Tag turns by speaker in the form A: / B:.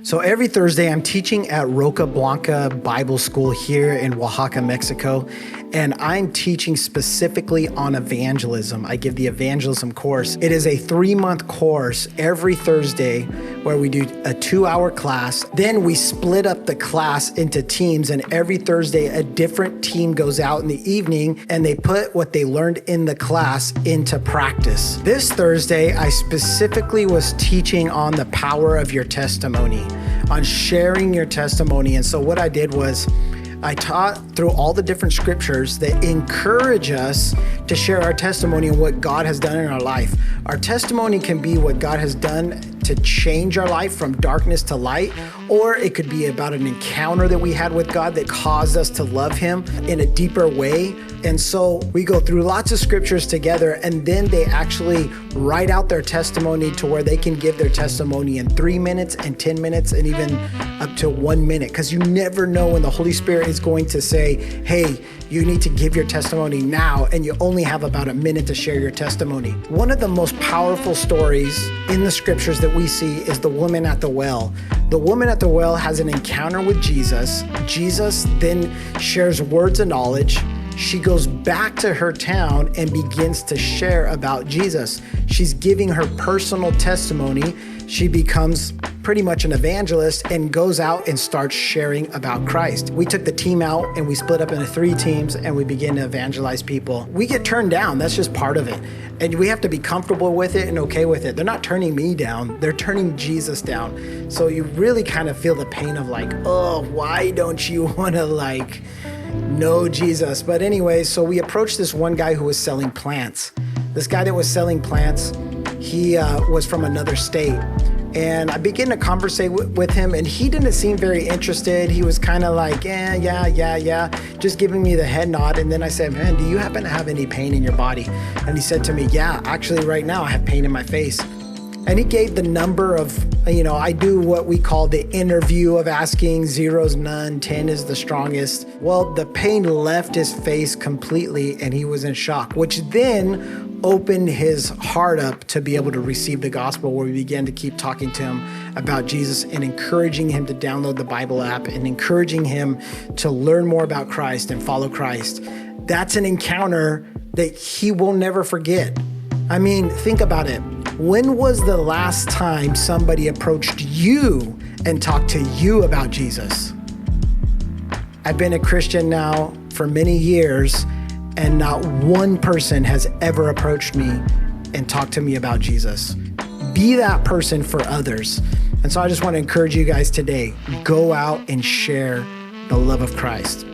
A: So every Thursday, I'm teaching at Roca Blanca Bible School here in Oaxaca, Mexico, and I'm teaching specifically on evangelism. I give the evangelism course. It is a 3-month course every Thursday where we do a 2-hour class. Then we split up the class into teams, and every Thursday, a different team goes out in the evening and they put what they learned in the class into practice. This Thursday, I specifically was teaching on the power of your testimony, on sharing your testimony. And so what I did was I taught through all the different scriptures that encourage us to share our testimony and what God has done in our life. Our testimony can be what God has done to change our life from darkness to light, or it could be about an encounter that we had with God that caused us to love Him in a deeper way. And so we go through lots of scriptures together, and then they actually write out their testimony to where they can give their testimony in 3 minutes and 10 minutes and even up to 1 minute, because you never know when the Holy Spirit is going to say, hey, you need to give your testimony now, and you only have about a minute to share your testimony. One of the most powerful stories in the scriptures that we see is the woman at the well. The woman at the well has an encounter with Jesus. Jesus then shares words of knowledge. She goes back to her town and begins to share about Jesus. She's giving her personal testimony. She becomes pretty much an evangelist and goes out and starts sharing about Christ. We took the team out and we split up into 3 teams and we began to evangelize people. We get turned down. That's just part of it. And we have to be comfortable with it and okay with it. They're not turning me down. They're turning Jesus down. So you really kind of feel the pain of like, oh, why don't you want to know Jesus? But anyway, so we approached this one guy who was selling plants. This guy that was selling plants, he was from another state. And I began to conversate with him, and he didn't seem very interested. He was kind of like, yeah, just giving me the head nod. And then I said, man, do you happen to have any pain in your body? And he said to me, yeah, actually right now I have pain in my face. And he gave the number of, I do what we call the interview of asking, 0's none, 10 is the strongest. Well, the pain left his face completely and he was in shock, which then opened his heart up to be able to receive the gospel, where we began to keep talking to him about Jesus and encouraging him to download the Bible app and encouraging him to learn more about Christ and follow Christ. That's an encounter that he will never forget. I mean, think about it. When was the last time somebody approached you and talked to you about Jesus? I've been a Christian now for many years, and not one person has ever approached me and talked to me about Jesus. Be that person for others. And so I just want to encourage you guys today, go out and share the love of Christ.